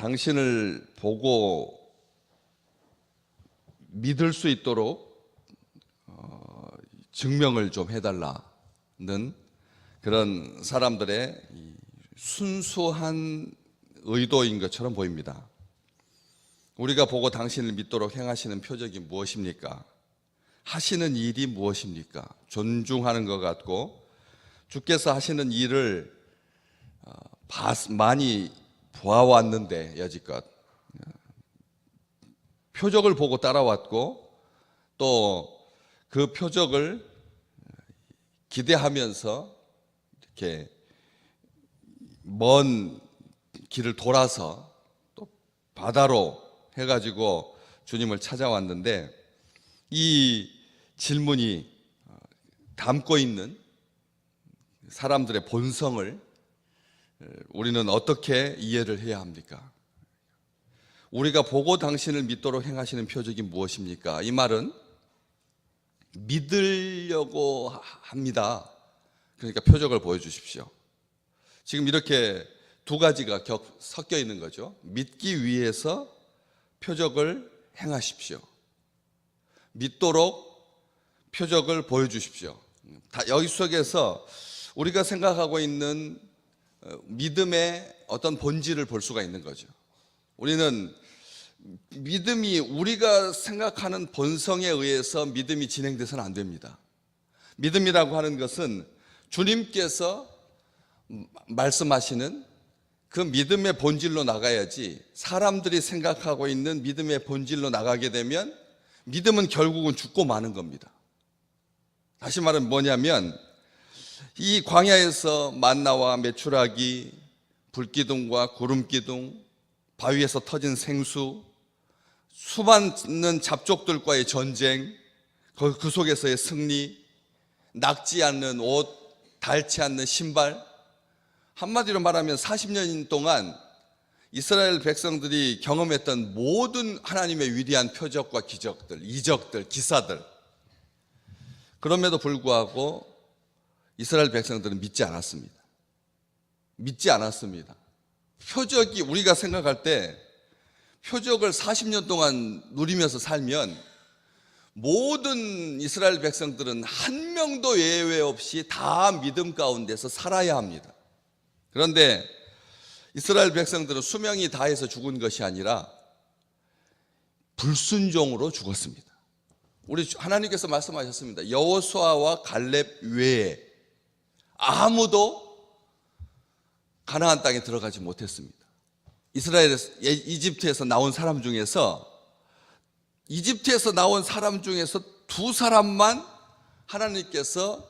당신을 보고 믿을 수 있도록 증명을 좀 해달라는 그런 사람들의 순수한 의도인 것처럼 보입니다. 우리가 보고 당신을 믿도록 행하시는 표적이 무엇입니까? 하시는 일이 무엇입니까? 존중하는 것 같고 주께서 하시는 일을 많이 보아왔는데 여지껏 표적을 보고 따라왔고 또 그 표적을 기대하면서 이렇게 먼 길을 돌아서 또 바다로 해가지고 주님을 찾아왔는데 이 질문이 담고 있는 사람들의 본성을 우리는 어떻게 이해를 해야 합니까? 우리가 보고 당신을 믿도록 행하시는 표적이 무엇입니까? 이 말은 믿으려고 합니다. 그러니까 표적을 보여주십시오. 지금 이렇게 두 가지가 섞여 있는 거죠. 믿기 위해서 표적을 행하십시오. 믿도록 표적을 보여주십시오. 여기 속에서 우리가 생각하고 있는 믿음의 어떤 본질을 볼 수가 있는 거죠. 우리는 믿음이 우리가 생각하는 본성에 의해서 믿음이 진행돼서는 안 됩니다. 믿음이라고 하는 것은 주님께서 말씀하시는 그 믿음의 본질로 나가야지 사람들이 생각하고 있는 믿음의 본질로 나가게 되면 믿음은 결국은 죽고 마는 겁니다. 다시 말하면 뭐냐면 이 광야에서 만나와 메추라기, 불기둥과 구름기둥, 바위에서 터진 생수, 수많은 잡족들과의 전쟁, 그 속에서의 승리, 낡지 않는 옷, 닳지 않는 신발, 한마디로 말하면 40년 동안 이스라엘 백성들이 경험했던 모든 하나님의 위대한 표적과 기적들, 이적들, 기사들, 그럼에도 불구하고 이스라엘 백성들은 믿지 않았습니다. 믿지 않았습니다. 표적이 우리가 생각할 때 표적을 40년 동안 누리면서 살면 모든 이스라엘 백성들은 한 명도 예외 없이 다 믿음 가운데서 살아야 합니다. 그런데 이스라엘 백성들은 수명이 다해서 죽은 것이 아니라 불순종으로 죽었습니다. 우리 하나님께서 말씀하셨습니다. 여호수아와 갈렙 외에 아무도 가나안 땅에 들어가지 못했습니다. 이집트에서 나온 사람 중에서 두 사람만 하나님께서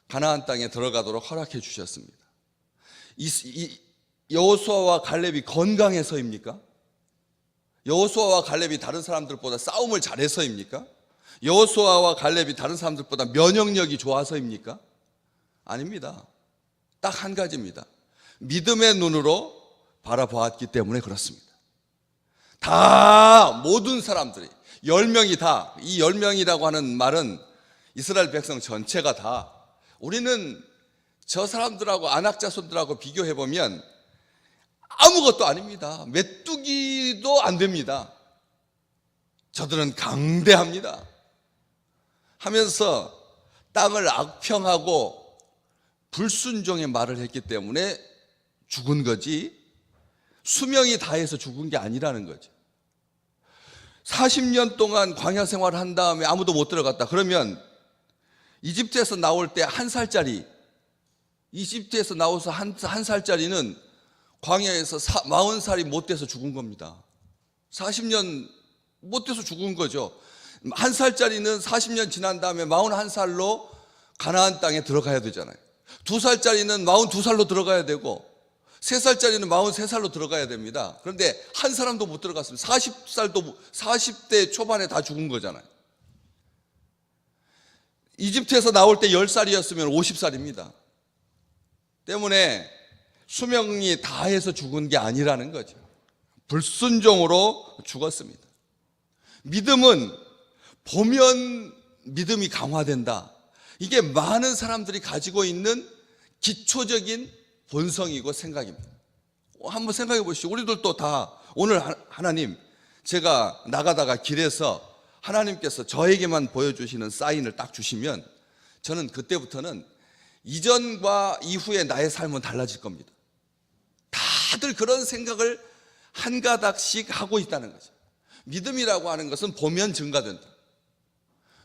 가나안 땅에 들어가도록 허락해 주셨습니다. 여호수아와 갈렙이 건강해서입니까? 여호수아와 갈렙이 다른 사람들보다 싸움을 잘해서입니까? 여호수아와 갈렙이 다른 사람들보다 면역력이 좋아서입니까? 아닙니다. 딱 한 가지입니다. 믿음의 눈으로 바라보았기 때문에 그렇습니다. 다 모든 사람들이 10명이 다, 이 10명이라고 하는 말은 이스라엘 백성 전체가 다, 우리는 저 사람들하고 안악자손들하고 비교해보면 아무것도 아닙니다. 메뚜기도 안 됩니다. 저들은 강대합니다 하면서 땅을 악평하고 불순종의 말을 했기 때문에 죽은 거지 수명이 다해서 죽은 게 아니라는 거죠. 40년 동안 광야 생활을 한 다음에 아무도 못 들어갔다. 그러면 이집트에서 나올 때 한 살짜리, 이집트에서 나와서 한 살짜리는 광야에서 40살이 못 돼서 죽은 겁니다. 40년 못 돼서 죽은 거죠. 한 살짜리는 40년 지난 다음에 41살로 가나안 땅에 들어가야 되잖아요. 2살짜리는 42살로 들어가야 되고 3살짜리는 43살로 들어가야 됩니다. 그런데 한 사람도 못 들어갔습니다. 40대 초반에 다 죽은 거잖아요. 이집트에서 나올 때 10살이었으면 50살입니다. 때문에 수명이 다해서 죽은 게 아니라는 거죠. 불순종으로 죽었습니다. 믿음은 보면 믿음이 강화된다. 이게 많은 사람들이 가지고 있는 기초적인 본성이고 생각입니다. 한번 생각해 보시죠. 우리들도 다 오늘 하나님, 제가 나가다가 길에서 하나님께서 저에게만 보여주시는 사인을 딱 주시면 저는 그때부터는 이전과 이후의 나의 삶은 달라질 겁니다. 다들 그런 생각을 한 가닥씩 하고 있다는 거죠. 믿음이라고 하는 것은 보면 증가된다.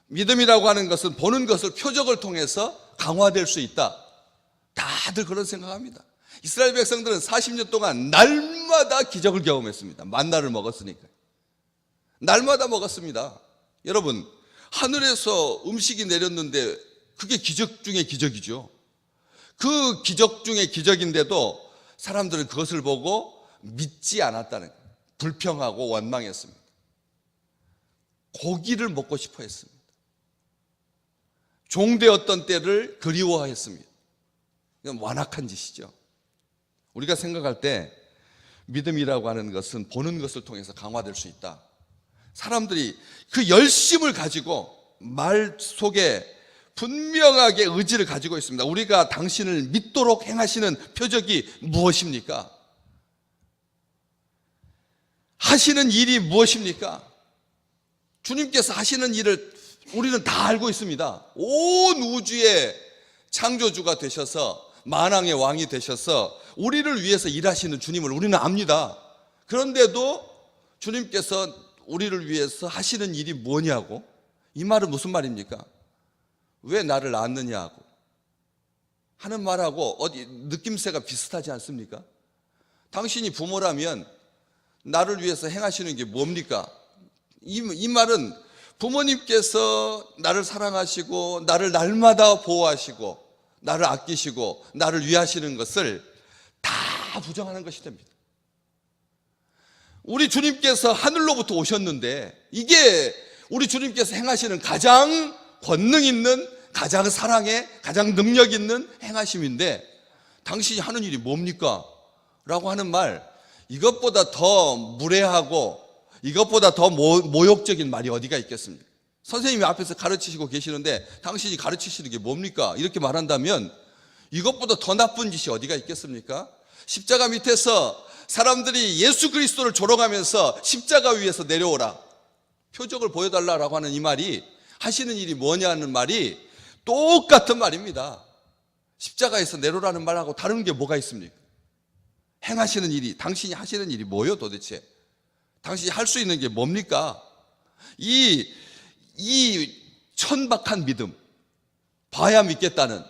믿음이라고 하는 것은 보는 것을 표적을 통해서 강화될 수 있다. 다들 그런 생각합니다. 이스라엘 백성들은 40년 동안 날마다 기적을 경험했습니다. 만나를 먹었으니까. 날마다 먹었습니다. 여러분, 하늘에서 음식이 내렸는데 그게 기적 중에 기적이죠. 그 기적 중에 기적인데도 사람들은 그것을 보고 믿지 않았다는 거예요. 불평하고 원망했습니다. 고기를 먹고 싶어 했습니다. 종되었던 때를 그리워했습니다. 이건 완악한 짓이죠. 우리가 생각할 때 믿음이라고 하는 것은 보는 것을 통해서 강화될 수 있다. 사람들이 그 열심을 가지고 말 속에 분명하게 의지를 가지고 있습니다. 우리가 당신을 믿도록 행하시는 표적이 무엇입니까? 하시는 일이 무엇입니까? 주님께서 하시는 일을 우리는 다 알고 있습니다. 온 우주의 창조주가 되셔서 만왕의 왕이 되셔서 우리를 위해서 일하시는 주님을 우리는 압니다. 그런데도 주님께서 우리를 위해서 하시는 일이 뭐냐고? 이 말은 무슨 말입니까? 왜 나를 낳았느냐고 하는 말하고 어디 느낌새가 비슷하지 않습니까? 당신이 부모라면 나를 위해서 행하시는 게 뭡니까? 이 말은 부모님께서 나를 사랑하시고 나를 날마다 보호하시고 나를 아끼시고 나를 위하시는 것을 다 부정하는 것이 됩니다. 우리 주님께서 하늘로부터 오셨는데 이게 우리 주님께서 행하시는 가장 권능 있는, 가장 사랑에 가장 능력 있는 행하심인데 당신이 하는 일이 뭡니까? 라고 하는 말, 이것보다 더 무례하고 이것보다 더 모욕적인 말이 어디가 있겠습니까? 선생님이 앞에서 가르치시고 계시는데 당신이 가르치시는 게 뭡니까? 이렇게 말한다면 이것보다 더 나쁜 짓이 어디가 있겠습니까? 십자가 밑에서 사람들이 예수 그리스도를 조롱하면서 십자가 위에서 내려오라, 표적을 보여달라고 하는 이 말이, 하시는 일이 뭐냐는 말이 똑같은 말입니다. 십자가에서 내려오라는 말하고 다른 게 뭐가 있습니까? 행하시는 일이, 당신이 하시는 일이 뭐예요 도대체? 당신이 할 수 있는 게 뭡니까? 이 천박한 믿음, 봐야 믿겠다는,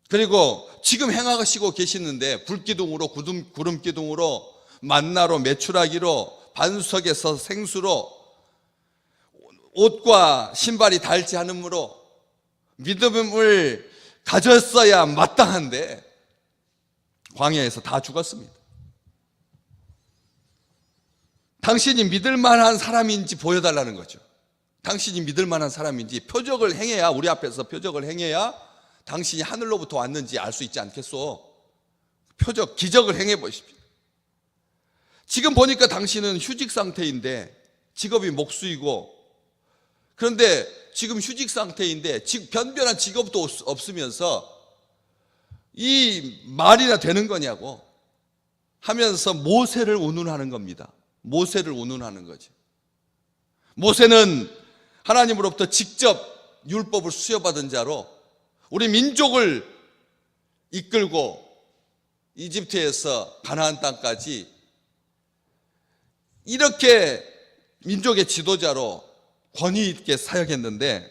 그리고 지금 행하시고 계시는데 불기둥으로 구름기둥으로 만나로 메추라기로 반석에서 생수로 옷과 신발이 닳지 않으므로 믿음을 가졌어야 마땅한데 광야에서 다 죽었습니다. 당신이 믿을 만한 사람인지 보여달라는 거죠. 당신이 믿을 만한 사람인지, 표적을 행해야, 우리 앞에서 표적을 행해야 당신이 하늘로부터 왔는지 알 수 있지 않겠소? 표적, 기적을 행해 보십시오. 지금 보니까 당신은 휴직 상태인데, 직업이 목수이고, 그런데 지금 휴직 상태인데 변변한 직업도 없으면서 이 말이나 되는 거냐고 하면서 모세를 운운하는 겁니다. 모세를 운운하는 거죠. 모세는 하나님으로부터 직접 율법을 수여받은 자로 우리 민족을 이끌고 이집트에서 가나안 땅까지 이렇게 민족의 지도자로 권위 있게 사역했는데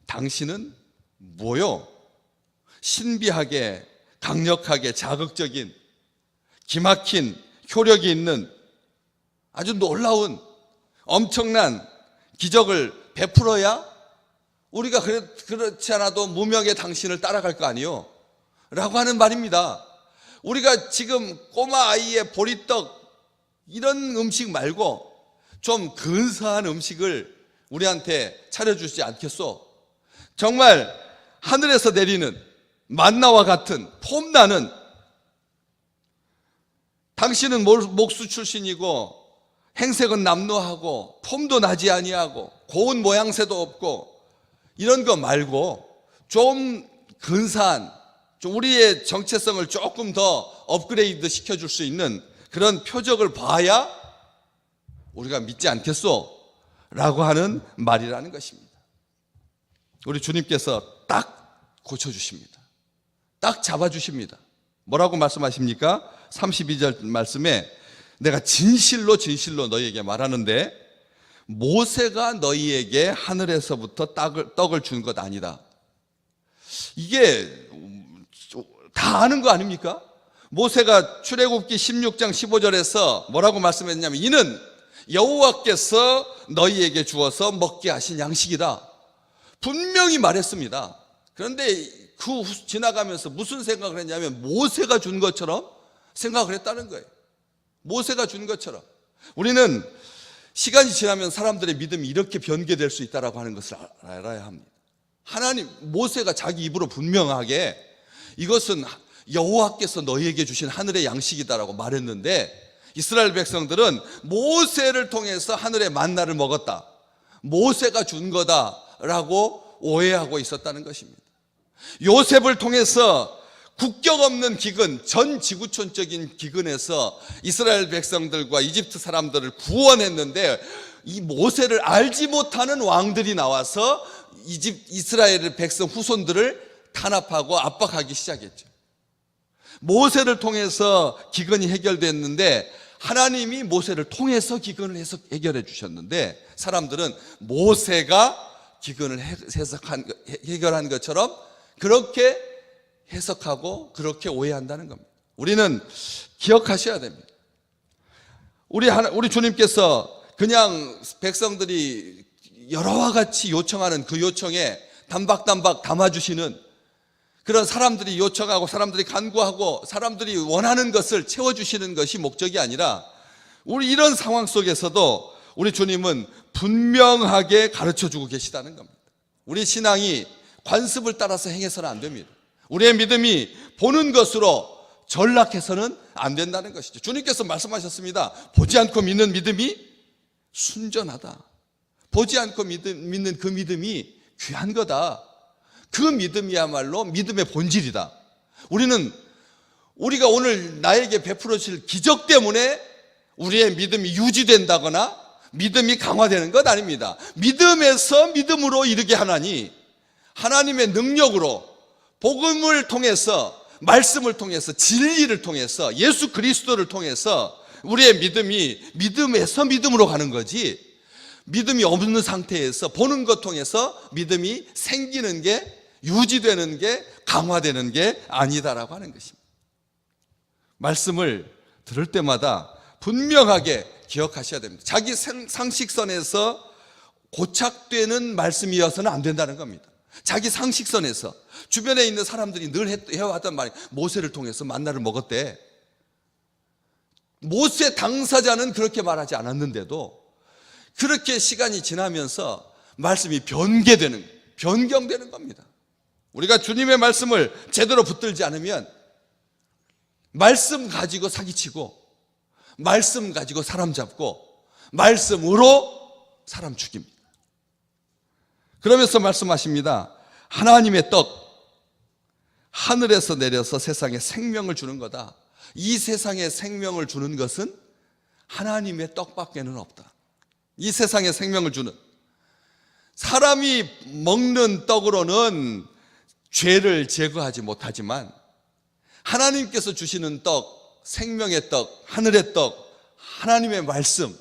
당신은 뭐요? 신비하게, 강력하게, 자극적인, 기막힌 효력이 있는 아주 놀라운 엄청난 기적을 베풀어야 우리가 그렇지 않아도 무명의 당신을 따라갈 거 아니요? 라고 하는 말입니다. 우리가 지금 꼬마 아이의 보리떡 이런 음식 말고 좀 근사한 음식을 우리한테 차려주지 않겠소? 정말 하늘에서 내리는 만나와 같은 폼나는, 당신은 목수 출신이고 행색은 남루하고 폼도 나지 아니하고 고운 모양새도 없고 이런 거 말고 좀 근사한 좀 우리의 정체성을 조금 더 업그레이드 시켜줄 수 있는 그런 표적을 봐야 우리가 믿지 않겠소? 라고 하는 말이라는 것입니다. 우리 주님께서 딱 고쳐주십니다. 딱 잡아주십니다. 뭐라고 말씀하십니까? 32절 말씀에 내가 진실로 진실로 너희에게 말하는데 모세가 너희에게 하늘에서부터 떡을 준 것 아니다. 이게 다 아는 거 아닙니까? 모세가 출애굽기 16장 15절에서 뭐라고 말씀했냐면 이는 여호와께서 너희에게 주어서 먹게 하신 양식이다. 분명히 말했습니다. 그런데 그 지나가면서 무슨 생각을 했냐면 모세가 준 것처럼 생각을 했다는 거예요. 모세가 준 것처럼. 우리는 시간이 지나면 사람들의 믿음이 이렇게 변개될 수 있다고 하는 것을 알아야 합니다. 하나님, 모세가 자기 입으로 분명하게 이것은 여호와께서 너희에게 주신 하늘의 양식이다라고 말했는데 이스라엘 백성들은 모세를 통해서 하늘의 만나를 먹었다, 모세가 준 거다라고 오해하고 있었다는 것입니다. 요셉을 통해서 국격 없는 기근, 전 지구촌적인 기근에서 이스라엘 백성들과 이집트 사람들을 구원했는데 이 모세를 알지 못하는 왕들이 나와서 이스라엘 백성 후손들을 탄압하고 압박하기 시작했죠. 모세를 통해서 기근이 해결됐는데 하나님이 모세를 통해서 기근을 해결해 주셨는데 사람들은 모세가 기근을 해결한 것처럼 그렇게 해석하고 그렇게 오해한다는 겁니다. 우리는 기억하셔야 됩니다. 우리 주님께서 그냥 백성들이 여러와 같이 요청하는 그 요청에 단박단박 담아주시는 그런 사람들이 요청하고 사람들이 간구하고 사람들이 원하는 것을 채워주시는 것이 목적이 아니라 우리 이런 상황 속에서도 우리 주님은 분명하게 가르쳐주고 계시다는 겁니다. 우리 신앙이 관습을 따라서 행해서는 안 됩니다. 우리의 믿음이 보는 것으로 전락해서는 안 된다는 것이죠. 주님께서 말씀하셨습니다. 보지 않고 믿는 믿음이 순전하다. 보지 않고 믿는 그 믿음이 귀한 거다. 그 믿음이야말로 믿음의 본질이다. 우리가 오늘 나에게 베풀어질 기적 때문에 우리의 믿음이 유지된다거나 믿음이 강화되는 것 아닙니다. 믿음에서 믿음으로 이르게 하나니 하나님의 능력으로 복음을 통해서 말씀을 통해서 진리를 통해서 예수 그리스도를 통해서 우리의 믿음이 믿음에서 믿음으로 가는 거지 믿음이 없는 상태에서 보는 것 통해서 믿음이 생기는 게 유지되는 게 강화되는 게 아니다라고 하는 것입니다. 말씀을 들을 때마다 분명하게 기억하셔야 됩니다. 자기 상식선에서 고착되는 말씀이어서는 안 된다는 겁니다. 자기 상식선에서 주변에 있는 사람들이 늘 해왔던 말이 모세를 통해서 만나를 먹었대. 모세 당사자는 그렇게 말하지 않았는데도 그렇게 시간이 지나면서 말씀이 변경되는 겁니다. 우리가 주님의 말씀을 제대로 붙들지 않으면 말씀 가지고 사기치고 말씀 가지고 사람 잡고 말씀으로 사람 죽입니다. 그러면서 말씀하십니다. 하나님의 떡, 하늘에서 내려서 세상에 생명을 주는 거다. 이 세상에 생명을 주는 것은 하나님의 떡밖에는 없다. 이 세상에 생명을 주는 사람이 먹는 떡으로는 죄를 제거하지 못하지만 하나님께서 주시는 떡, 생명의 떡, 하늘의 떡, 하나님의 말씀,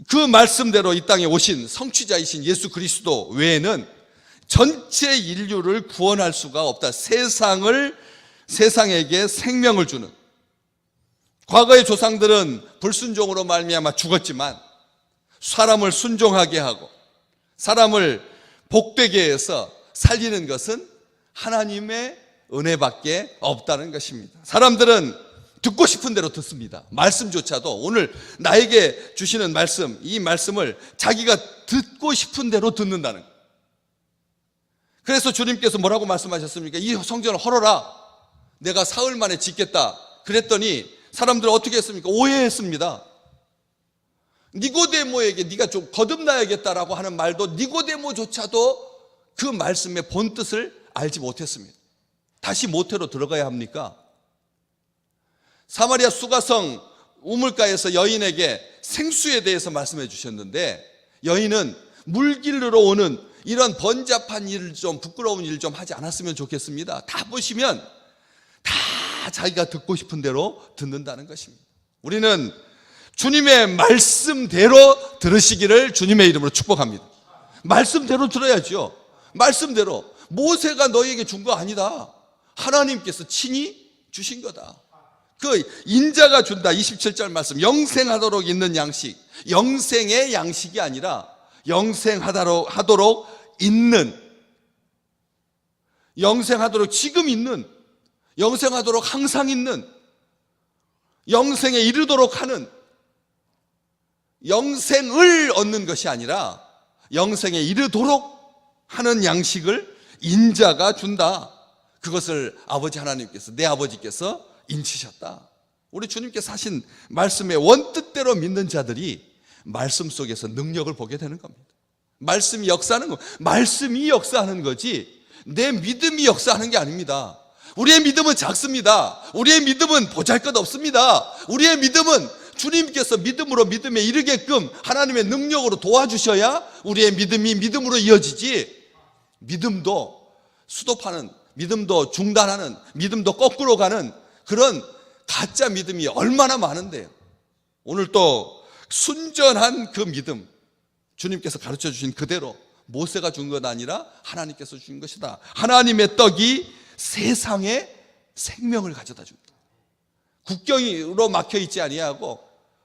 그 말씀대로 이 땅에 오신 성취자이신 예수 그리스도 외에는 전체 인류를 구원할 수가 없다. 세상에게 생명을 주는, 과거의 조상들은 불순종으로 말미암아 죽었지만 사람을 순종하게 하고 사람을 복되게 해서 살리는 것은 하나님의 은혜밖에 없다는 것입니다. 사람들은 듣고 싶은 대로 듣습니다. 말씀조차도 오늘 나에게 주시는 말씀, 이 말씀을 자기가 듣고 싶은 대로 듣는다는 거예요. 그래서 주님께서 뭐라고 말씀하셨습니까? 이 성전을 헐어라. 내가 사흘 만에 짓겠다. 그랬더니 사람들은 어떻게 했습니까? 오해했습니다. 니고데모에게 네가 좀 거듭나야겠다라고 하는 말도 니고데모조차도 그 말씀의 본뜻을 알지 못했습니다. 다시 모태로 들어가야 합니까? 사마리아 수가성 우물가에서 여인에게 생수에 대해서 말씀해 주셨는데, 여인은 물길로 오는 이런 번잡한 일을 좀, 부끄러운 일 좀 하지 않았으면 좋겠습니다. 다 보시면 다 자기가 듣고 싶은 대로 듣는다는 것입니다. 우리는 주님의 말씀대로 들으시기를 주님의 이름으로 축복합니다. 말씀대로 들어야죠. 말씀대로. 모세가 너희에게 준 거 아니다. 하나님께서 친히 주신 거다. 그 인자가 준다. 27절 말씀. 영생하도록 있는 양식. 영생의 양식이 아니라 영생하도록 있는, 영생하도록 지금 있는, 영생하도록 항상 있는, 영생에 이르도록 하는, 영생을 얻는 것이 아니라 영생에 이르도록 하는 양식을 인자가 준다. 그것을 아버지 하나님께서, 내 아버지께서 인치셨다. 우리 주님께서 하신 말씀의 원뜻대로 믿는 자들이 말씀 속에서 능력을 보게 되는 겁니다. 말씀이 역사하는 거, 말씀이 역사하는 거지 내 믿음이 역사하는 게 아닙니다. 우리의 믿음은 작습니다. 우리의 믿음은 보잘것없습니다. 우리의 믿음은 주님께서 믿음으로 믿음에 이르게끔 하나님의 능력으로 도와주셔야 우리의 믿음이 믿음으로 이어지지, 믿음도 수도파는, 믿음도 중단하는, 믿음도 거꾸로 가는 그런 가짜 믿음이 얼마나 많은데요. 오늘 또 순전한 그 믿음, 주님께서 가르쳐 주신 그대로, 모세가 준 것 아니라 하나님께서 주신 것이다. 하나님의 떡이 세상에 생명을 가져다 줍니다. 국경으로 막혀 있지 아니하고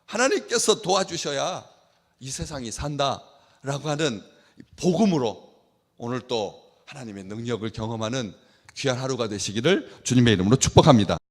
하나님께서 도와주셔야 이 세상이 산다라고 하는 복음으로 오늘 또 하나님의 능력을 경험하는 귀한 하루가 되시기를 주님의 이름으로 축복합니다.